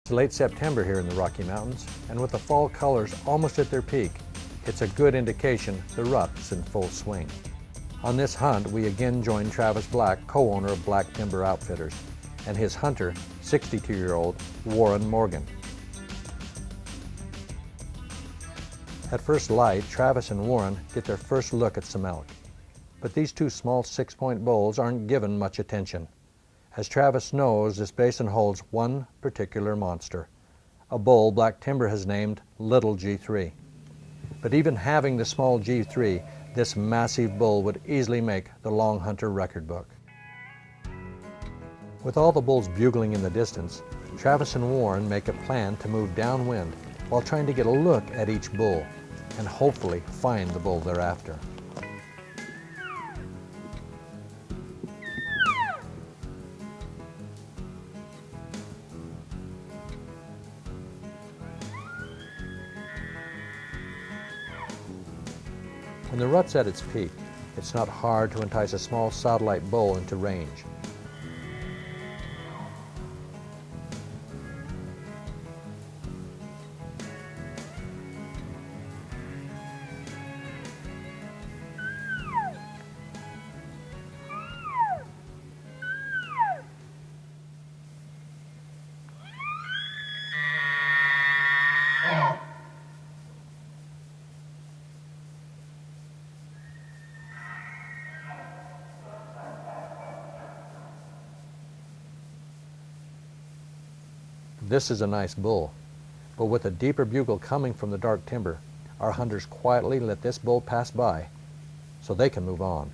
It's late September here in the Rocky Mountains, and with the fall colors almost at their peak, it's a good indication the rut's in full swing. On this hunt, we again join Travis Black, co-owner of Black Timber Outfitters, and his hunter, 62-year-old Warren Morgan. At first light, Travis and Warren get their first look at some elk. But these two small 6-point bulls aren't given much attention. As Travis knows, this basin holds one particular monster, a bull Black Timber has named Little G3. But even having the small G3, this massive bull would easily make the long hunter record book. With all the bulls bugling in the distance, Travis and Warren make a plan to move downwind while trying to get a look at each bull and hopefully find the bull they're after. When the rut's at its peak, it's not hard to entice a small satellite bull into range. This is a nice bull, but with a deeper bugle coming from the dark timber, our hunters quietly let this bull pass by so they can move on.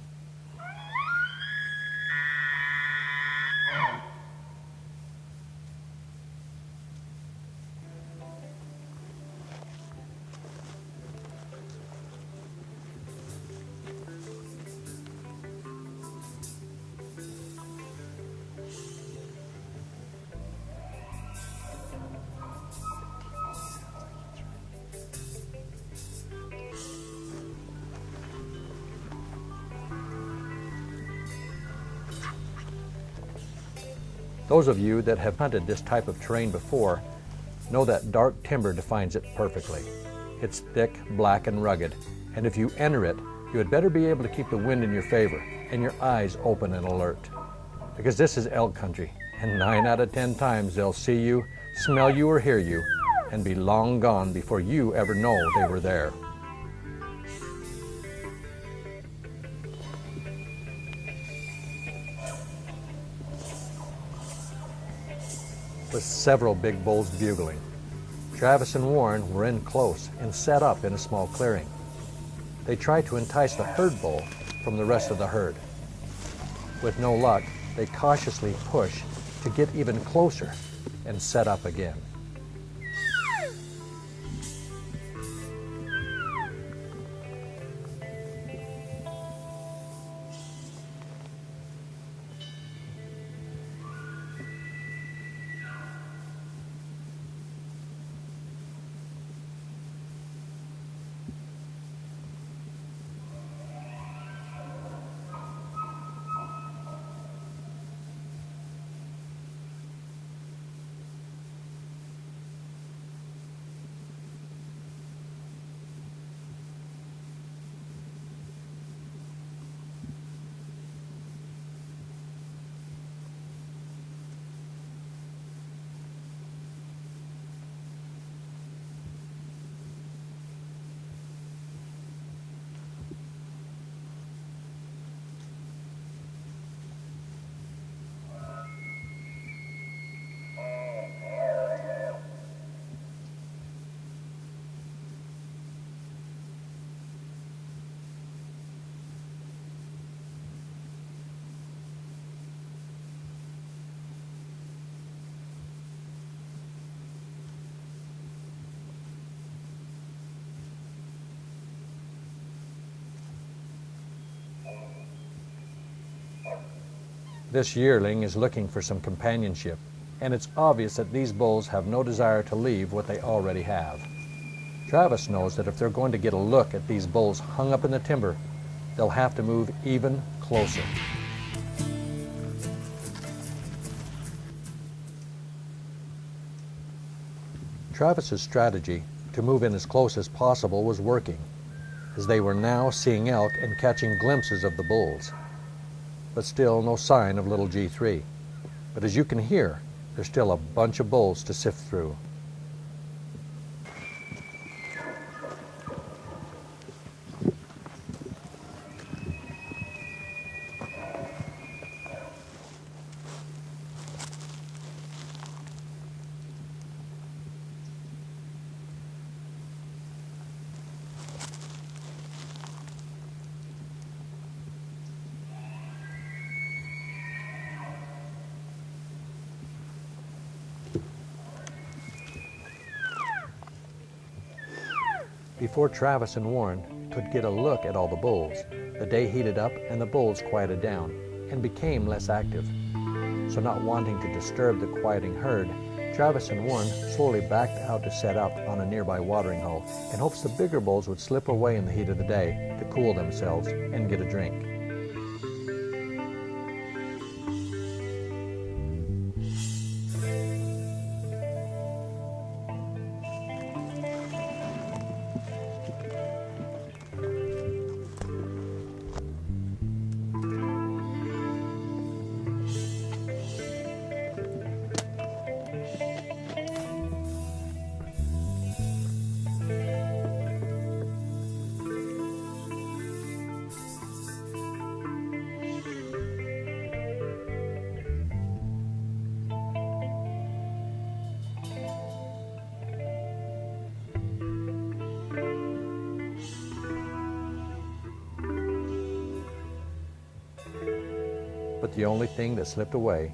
Those of you that have hunted this type of terrain before know that dark timber defines it perfectly. It's thick, black, and rugged, and if you enter it, you had better be able to keep the wind in your favor and your eyes open and alert. Because this is elk country, and 9 out of 10 times they'll see you, smell you, or hear you, and be long gone before you ever know they were there. With several big bulls bugling, Travis and Warren were in close and set up in a small clearing. They tried to entice the herd bull from the rest of the herd. With no luck, they cautiously push to get even closer and set up again. This yearling is looking for some companionship, and it's obvious that these bulls have no desire to leave what they already have. Travis knows that if they're going to get a look at these bulls hung up in the timber, they'll have to move even closer. Travis's strategy to move in as close as possible was working, as they were now seeing elk and catching glimpses of the bulls. But still no sign of little G3. But as you can hear, there's still a bunch of bulls to sift through. Before Travis and Warren could get a look at all the bulls, the day heated up and the bulls quieted down and became less active. So not wanting to disturb the quieting herd, Travis and Warren slowly backed out to set up on a nearby watering hole in hopes the bigger bulls would slip away in the heat of the day to cool themselves and get a drink. But the only thing that slipped away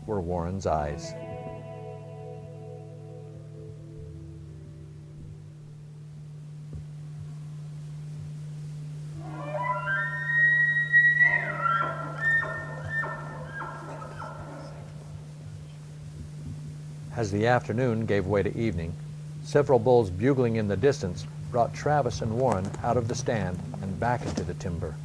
were Warren's eyes. As the afternoon gave way to evening, several bulls bugling in the distance brought Travis and Warren out of the stand and back into the timber.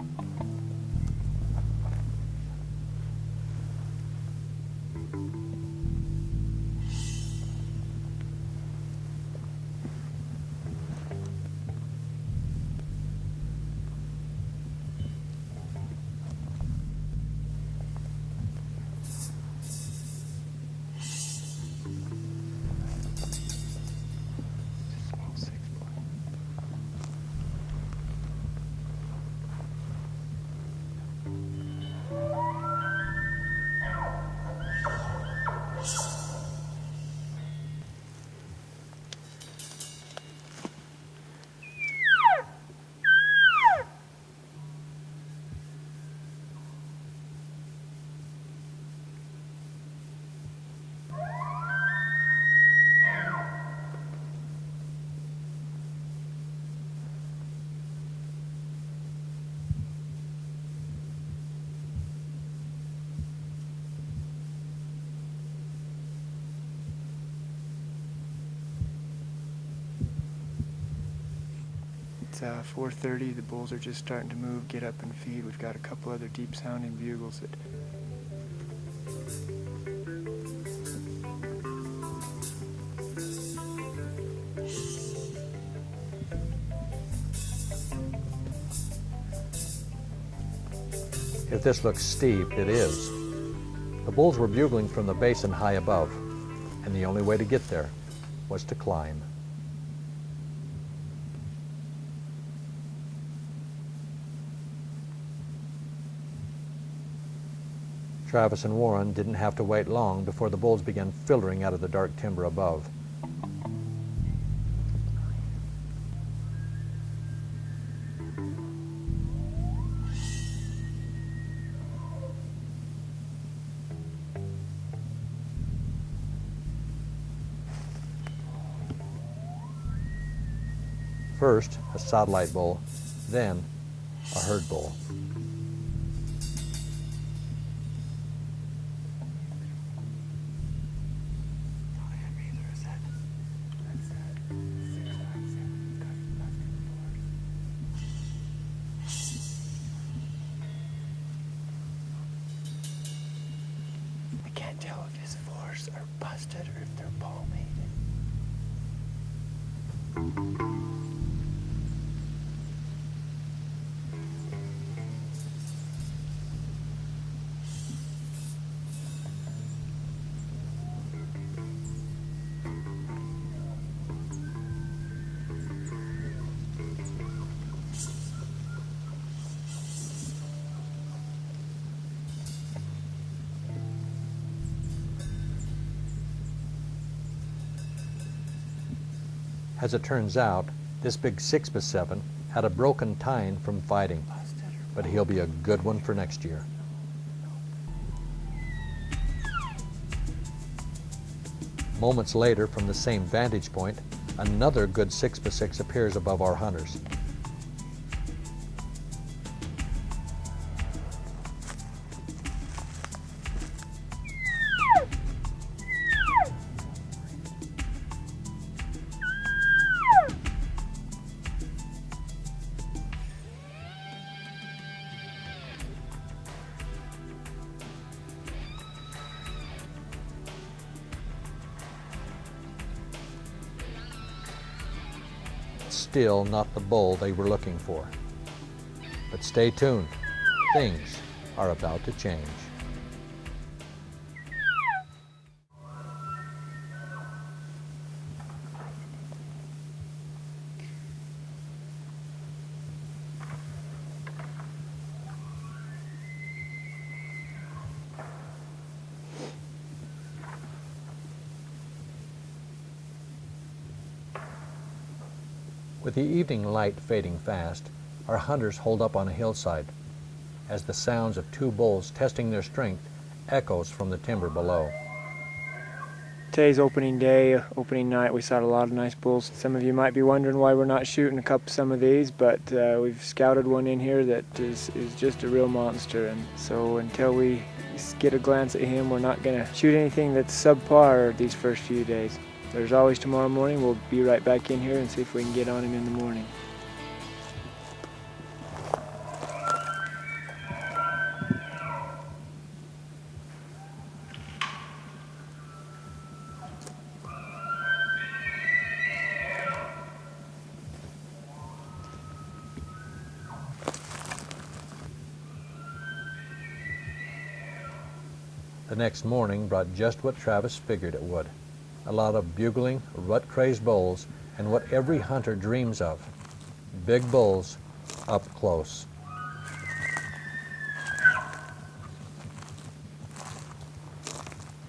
It's 4:30, the bulls are just starting to move, get up and feed. We've got a couple other deep sounding bugles that If this looks steep, it is. The bulls were bugling from the basin high above, and the only way to get there was to climb. Travis and Warren didn't have to wait long before the bulls began filtering out of the dark timber above. First, a satellite bull, then a herd bull. I can't tell if his fours are busted or if they're palmated. As it turns out, this big 6x7 had a broken tine from fighting, but he'll be a good one for next year. Moments later, from the same vantage point, another good 6x6 appears above our hunters. Still not the bull they were looking for. But stay tuned. Things are about to change. With the evening light fading fast, our hunters hold up on a hillside as the sounds of two bulls testing their strength echoes from the timber below. Today's opening day, opening night, we saw a lot of nice bulls. Some of you might be wondering why we're not shooting some of these, but we've scouted one in here that is just a real monster, and so until we get a glance at him, we're not going to shoot anything that's subpar these first few days. There's always tomorrow morning. We'll be right back in here and see if we can get on him in the morning. The next morning brought just what Travis figured it would. A lot of bugling, rut-crazed bulls, and what every hunter dreams of. Big bulls up close.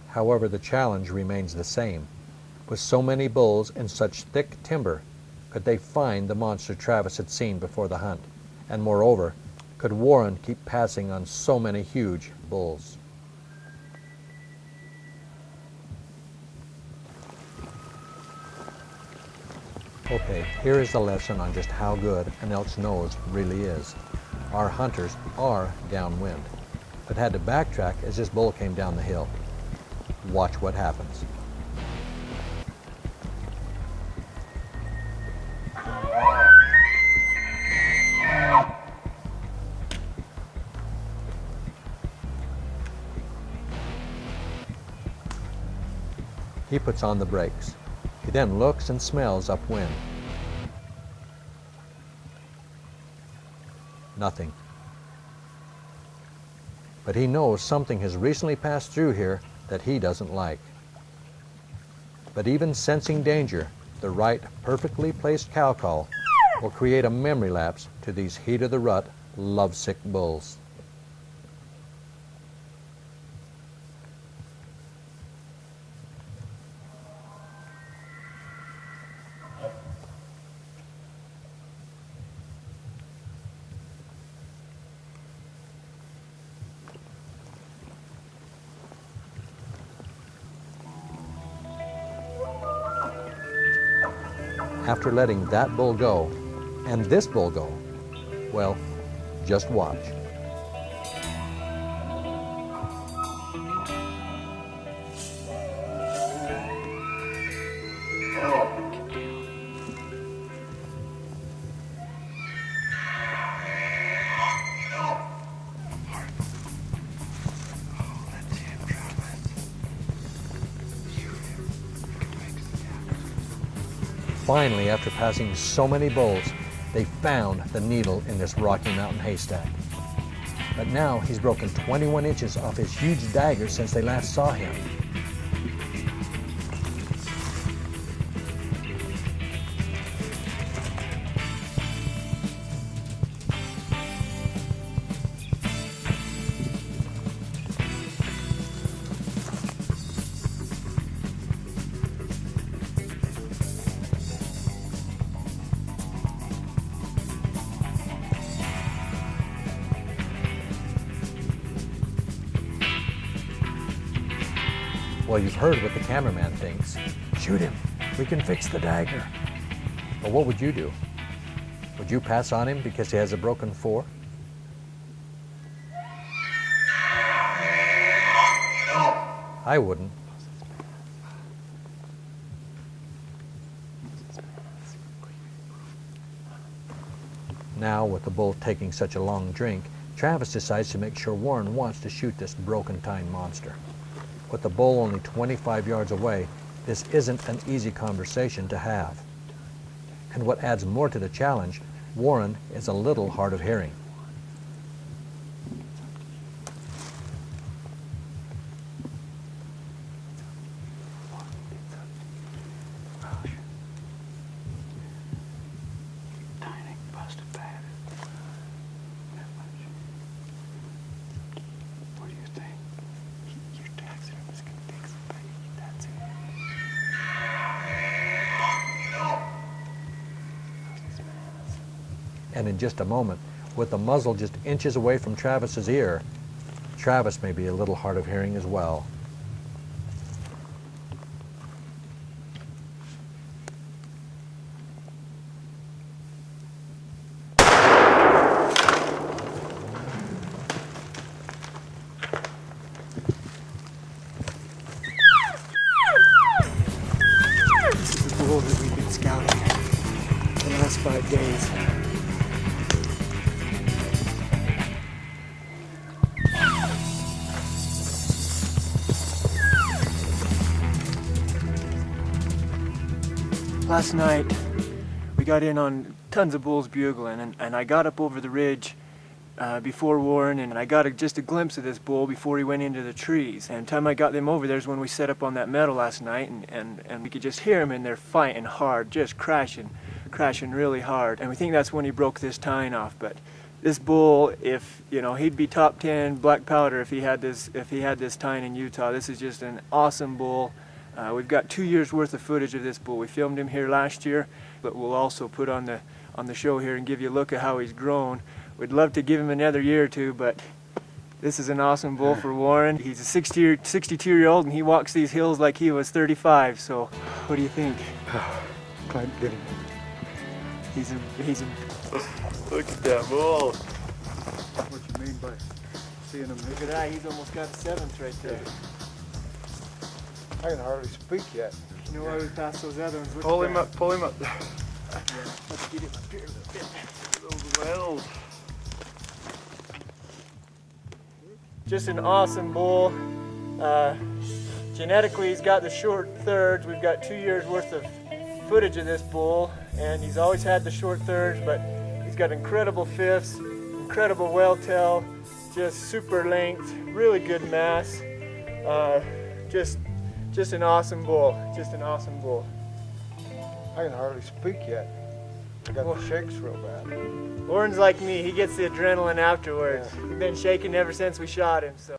However, the challenge remains the same. With so many bulls in such thick timber, could they find the monster Travis had seen before the hunt? And moreover, could Warren keep passing on so many huge bulls? Okay, here is the lesson on just how good an elk's nose really is. Our hunters are downwind, but had to backtrack as this bull came down the hill. Watch what happens. He puts on the brakes. He then looks and smells upwind. Nothing. But he knows something has recently passed through here that he doesn't like. But even sensing danger, the right, perfectly placed cow call will create a memory lapse to these heat-of-the-rut, lovesick bulls. After letting that bull go, and this bull go, well, just watch. Finally, after passing so many bulls, they found the needle in this Rocky Mountain haystack. But now he's broken 21 inches off his huge dagger since they last saw him. Well, you've heard what the cameraman thinks. Shoot him. We can fix the dagger. But what would you do? Would you pass on him because he has a broken fore? I wouldn't. Now, with the bull taking such a long drink, Travis decides to make sure Warren wants to shoot this broken tine monster. With the bull only 25 yards away, this isn't an easy conversation to have. And what adds more to the challenge, Warren is a little hard of hearing. And in just a moment, with the muzzle just inches away from Travis's ear, Travis may be a little hard of hearing as well. This is the bull that we've been scouting for the last 5 days. Last night, we got in on tons of bulls bugling, and I got up over the ridge before Warren, and I got just a glimpse of this bull before he went into the trees. And the time I got them over there's when we set up on that meadow last night, and we could just hear him in there fighting hard, just crashing really hard. And we think that's when he broke this tine off. But this bull, if you know, he'd be top 10 black powder if he had this tine in Utah. This is just an awesome bull. We've got 2 years worth of footage of this bull. We filmed him here last year, but we'll also put on the show here and give you a look at how he's grown. We'd love to give him another year or two, but this is an awesome bull for Warren. He's a 62-year-old, and he walks these hills like he was 35. So, what do you think? I'm getting. He's a. Look at that bull. What you mean by seeing him? Look at that. He's almost got a 7th right there. I can hardly speak yet. You know why we passed those other ones? Pull him up, pull him up. Yeah, let's get him up here a little bit. Those wells. Just an awesome bull. Genetically, he's got the short thirds. We've got 2 years worth of footage of this bull, and he's always had the short thirds, but he's got incredible fifths, incredible well tail, just super length, really good mass. Just an awesome bull. Just an awesome bull. I can hardly speak yet. I got the shakes real bad. Warren's like me. He gets the adrenaline afterwards. Yeah. We've been shaking ever since we shot him. So.